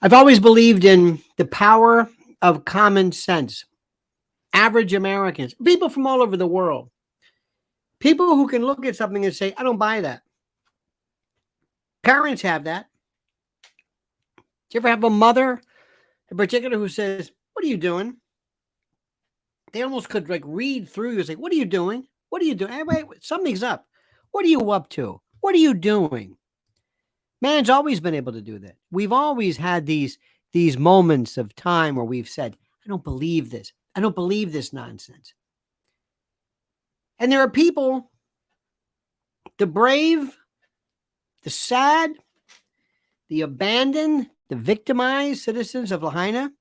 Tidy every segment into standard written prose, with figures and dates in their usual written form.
I've always believed in the power of common sense. Average Americans, people from all over the world, people who can look at something and say, I don't buy that. Parents have that. Do you ever have a mother in particular who says, what are you doing? They almost could like read through you and say, what are you doing? What are you doing? Hey, wait, something's up. What are you up to? What are you doing? Man's always been able to do that. We've always had these moments of time where we've said, I don't believe this. I don't believe this nonsense. And there are people, the brave, the sad, the abandoned, the victimized citizens of Lahaina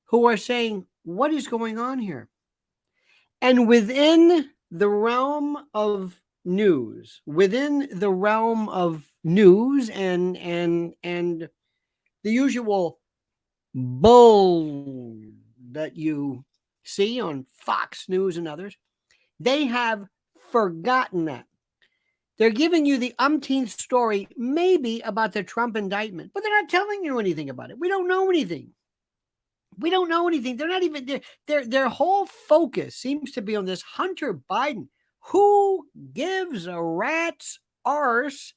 who are saying, what is going on here? And within the realm of news, and the usual bull that you see on Fox News and others, they have forgotten that. They're giving you the umpteenth story, maybe about the Trump indictment, but they're not telling you anything about it. We don't know anything. They're not even their whole focus seems to be on this Hunter Biden. Who gives a rat's arse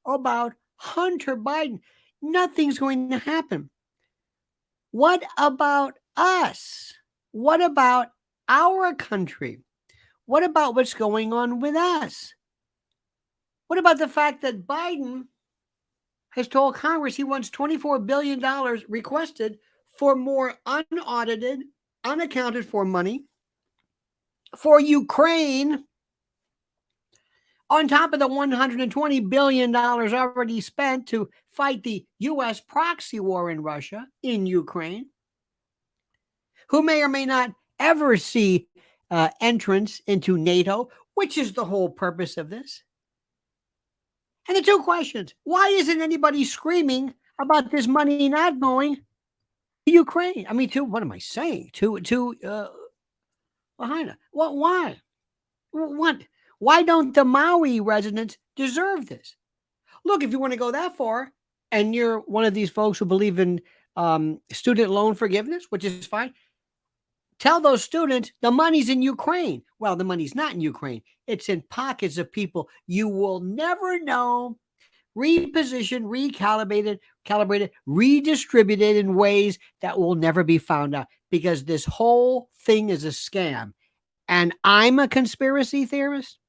about Hunter Biden? Nothing's going to happen. What about us? What about our country? What about what's going on with us? What about the fact that Biden has told Congress he wants $24 billion requested for more unaudited, unaccounted for money for Ukraine, on top of the $120 billion already spent to fight the U.S. proxy war in Russia, in Ukraine, who may or may not ever see entrance into NATO, which is the whole purpose of this. And the two questions: why isn't anybody screaming about this money not going to Ukraine? I mean, what am I saying? To Lahaina. Well, why? What? Why don't the Maui residents deserve this? Look, if you want to go that far, and you're one of these folks who believe in student loan forgiveness, which is fine, tell those students the money's in Ukraine. Well, the money's not in Ukraine. It's in pockets of people you will never know, repositioned, calibrated, redistributed in ways that will never be found out, because this whole thing is a scam. And I'm a conspiracy theorist.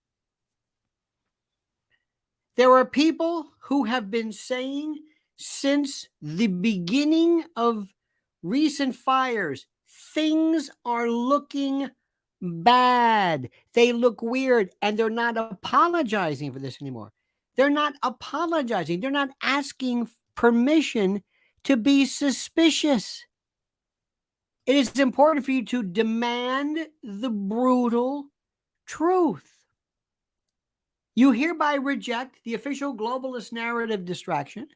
There are people who have been saying since the beginning of recent fires, things are looking bad. They look weird, and they're not apologizing for this anymore. They're not apologizing. They're not asking permission to be suspicious. It is important for you to demand the brutal truth. You hereby reject the official globalist narrative distraction.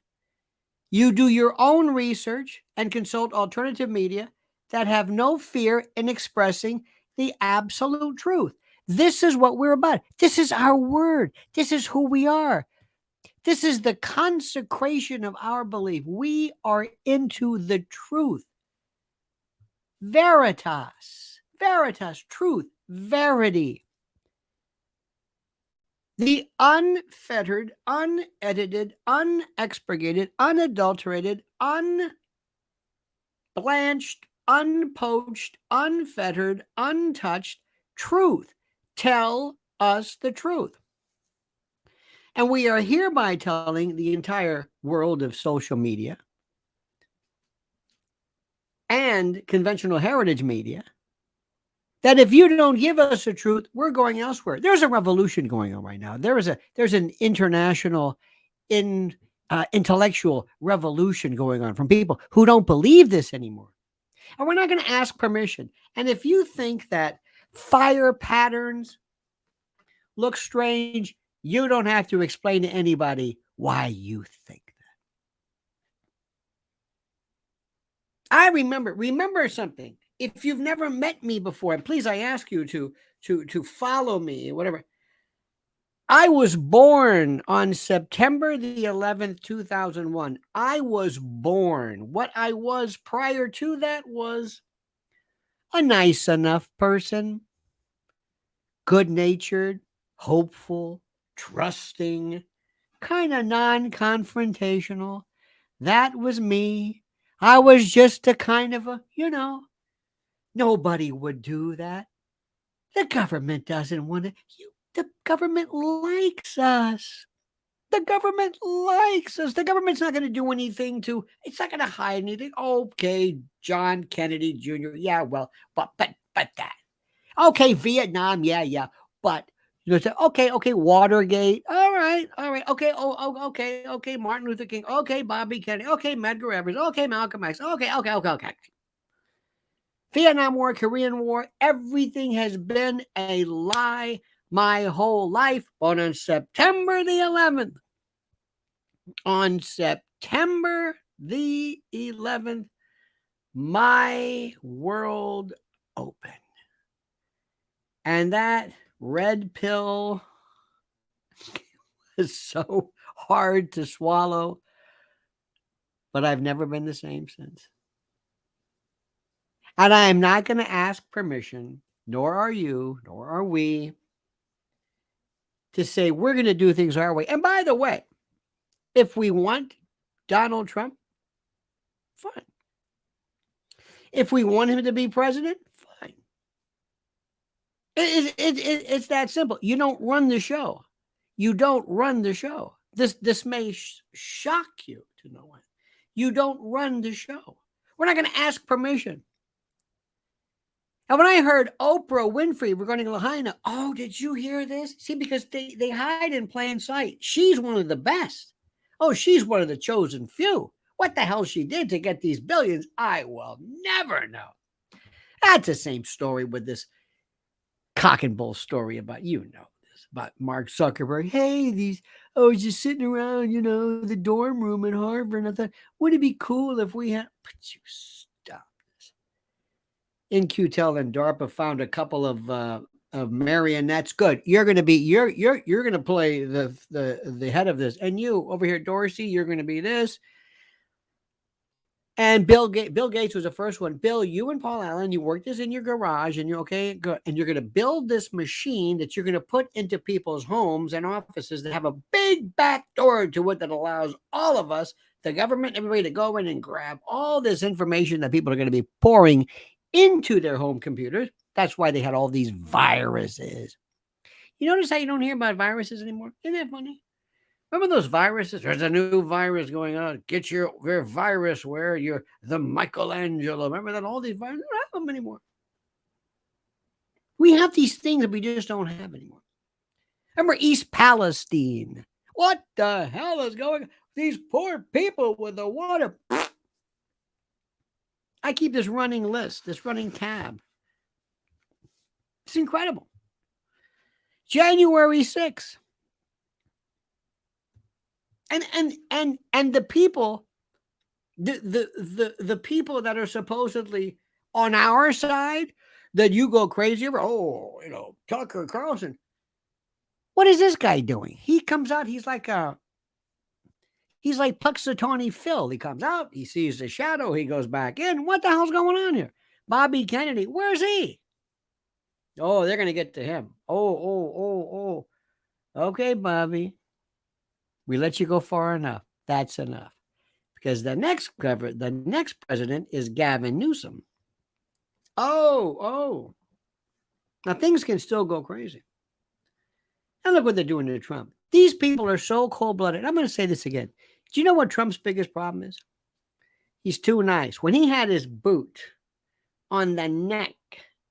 You do your own research and consult alternative media that have no fear in expressing the absolute truth. This is what we're about. This is our word. This is who we are. This is the consecration of our belief. We are into the truth. Veritas, truth, verity. The unfettered, unedited, unexpurgated, unadulterated, unblanched, unpoached, unfettered, untouched truth. Tell us the truth. And we are hereby telling the entire world of social media and conventional heritage media that if you don't give us the truth, we're going elsewhere. There's a revolution going on right now. There's an international intellectual revolution going on from people who don't believe this anymore. And we're not going to ask permission. And if you think that fire patterns look strange, you don't have to explain to anybody why you think that. I remember something. If you've never met me before, and please, I ask you to follow me, whatever. I was born on September the 11th, 2001. I was born. What I was prior to that was a nice enough person, good natured, hopeful, trusting, kind of non confrontational. That was me. I was just a kind of nobody would do that. The government doesn't want to. The government likes us. The government likes us. The government's not going to do anything it's not going to hide anything. Okay, John Kennedy Jr. Yeah, well, but that. Okay, Vietnam. Yeah, yeah. But say, okay, Watergate. All right. Okay, okay. Martin Luther King. Okay, Bobby Kennedy. Okay, Medgar Evers. Okay, Malcolm X. Okay. Vietnam War, Korean War, everything has been a lie my whole life. But on September the 11th, my world opened. And that red pill is so hard to swallow, but I've never been the same since. And I am not going to ask permission, nor are you, nor are we, to say we're going to do things our way. And by the way, if we want Donald Trump, fine. If we want him to be president, fine. It's that simple. You don't run the show. You don't run the show. This may shock you to no one. You don't run the show. We're not going to ask permission. And when I heard Oprah Winfrey regarding Lahaina, oh, did you hear this? See, because they hide in plain sight. She's one of the best. Oh, she's one of the chosen few. What the hell she did to get these billions, I will never know. That's the same story with this cock and bull story about, about Mark Zuckerberg. Hey, I was just sitting around, the dorm room at Harvard, and I thought, wouldn't it be cool if we had, but you stop this. In QTEL and DARPA found a couple of marionettes. Good. You're going to be, you're going to play the head of this. And you over here, Dorsey, you're going to be this. And Bill Gates was the first one. Bill, you and Paul Allen, you worked this in your garage, and you're okay, good. And you're going to build this machine that you're going to put into people's homes and offices that have a big back door to it that allows all of us, the government, everybody, to go in and grab all this information that people are going to be pouring into their home computers. That's why they had all these viruses. You notice how you don't hear about viruses anymore? Isn't that funny? Remember those viruses? There's a new virus going on. Get your virus where you're the Michelangelo. Remember that? All these viruses, we don't have them anymore. We have these things that we just don't have anymore. Remember East Palestine? What the hell is going on? These poor people with the water. I keep this running list, this running tab. It's incredible. January 6th. And the people, the people that are supposedly on our side that you go crazy over, Tucker Carlson. What is this guy doing? He comes out, he's like Puxatawny Phil. He comes out, he sees the shadow, he goes back in. What the hell's going on here? Bobby Kennedy, where's he? Oh, they're gonna get to him. Oh. Okay, Bobby. We let you go far enough. That's enough. Because the next president is Gavin Newsom. Oh. Now things can still go crazy. And look what they're doing to Trump. These people are so cold-blooded. I'm going to say this again. Do you know what Trump's biggest problem is? He's too nice. When he had his boot on the neck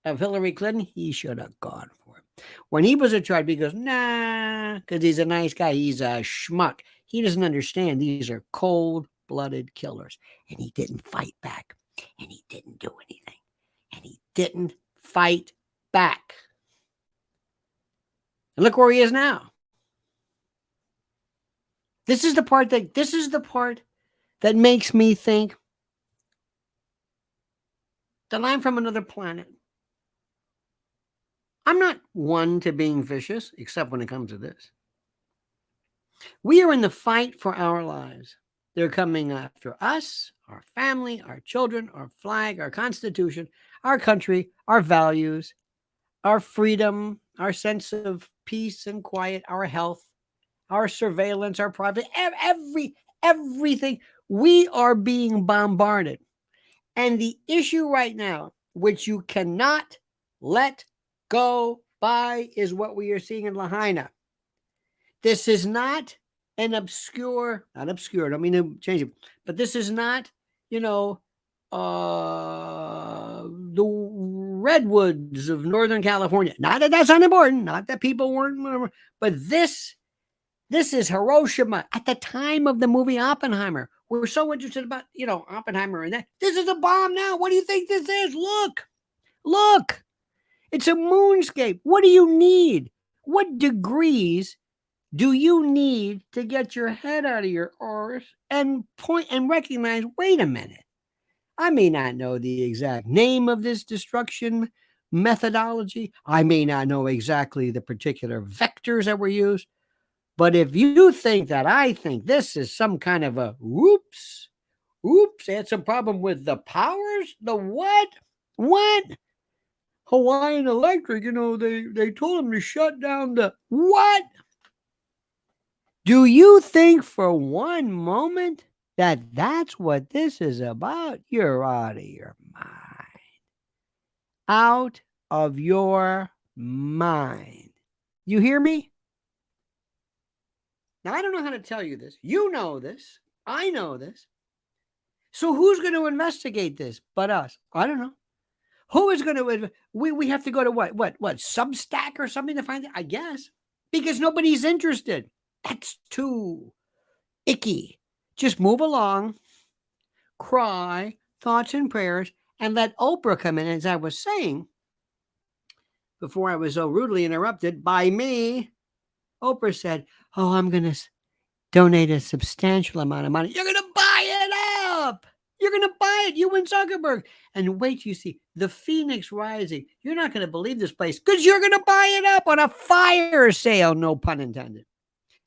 of Hillary Clinton, he should have gone for it. When he was in charge, he goes, nah, because he's a nice guy. He's a schmuck. He doesn't understand. These are cold-blooded killers. And he didn't fight back. And he didn't do anything. And he didn't fight back. And look where he is now. This is the part that makes me think that I'm from another planet. I'm not one to being vicious, except when it comes to this. We are in the fight for our lives. They're coming after us, our family, our children, our flag, our constitution, our country, our values, our freedom, our sense of peace and quiet, our health, our surveillance, our private, everything. We are being bombarded. And the issue right now, which you cannot let go by, is what we are seeing in Lahaina. This is not an obscure, not obscure, I don't mean to change it, but this is not, you know, the redwoods of Northern California. Not that that's unimportant, not that people weren't, but this is Hiroshima at the time of the movie Oppenheimer. We're so interested about, Oppenheimer and that. This is a bomb now. What do you think this is? Look. It's a moonscape. What do you need? What degrees do you need to get your head out of your arse and point and recognize, wait a minute, I may not know the exact name of this destruction methodology. I may not know exactly the particular vectors that were used. But if you think that I think this is some kind of a oops, it's a problem with the powers, the what? Hawaiian Electric, they told them to shut down the what? Do you think for one moment that that's what this is about? You're out of your mind. Out of your mind. You hear me? Now, I don't know how to tell you this. You know this. I know this. So who's going to investigate this but us? I don't know. Who is going to? We have to go to what? Substack or something to find it? I guess. Because nobody's interested. That's too icky. Just move along, cry, thoughts and prayers, and let Oprah come in. As I was saying, before I was so rudely interrupted by me, Oprah said, "Oh, I'm going to donate a substantial amount of money." You're going to buy it up. You're going to buy it, you and Zuckerberg. And wait till you see the Phoenix rising. You're not going to believe this place because you're going to buy it up on a fire sale, no pun intended.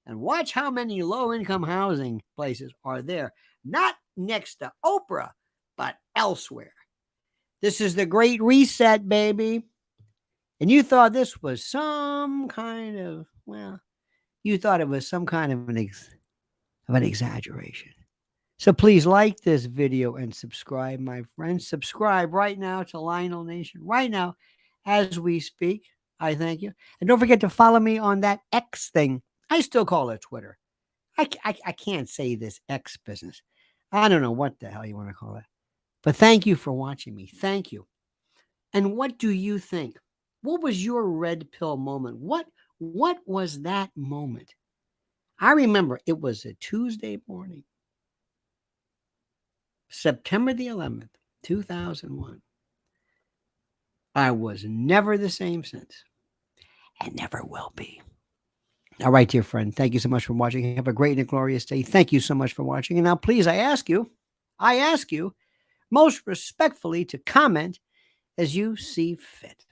And watch how many low-income housing places are there, not next to Oprah, but elsewhere. This is the Great Reset, baby. And you thought this was some kind of, you thought it was some kind of an exaggeration. So please like this video and subscribe, my friends. Subscribe right now to Lionel Nation, right now, as we speak. I thank you. And don't forget to follow me on that X thing. I still call it Twitter. I can't say this X business. I don't know what the hell you want to call it. But thank you for watching me. Thank you. And what do you think? What was your red pill moment? What was that moment? I remember it was a Tuesday morning, September the 11th, 2001. I was never the same since and never will be. All right, dear friend, thank you so much for watching. Have a great and glorious day. Thank you so much for watching. And now, please, I ask you most respectfully to comment as you see fit.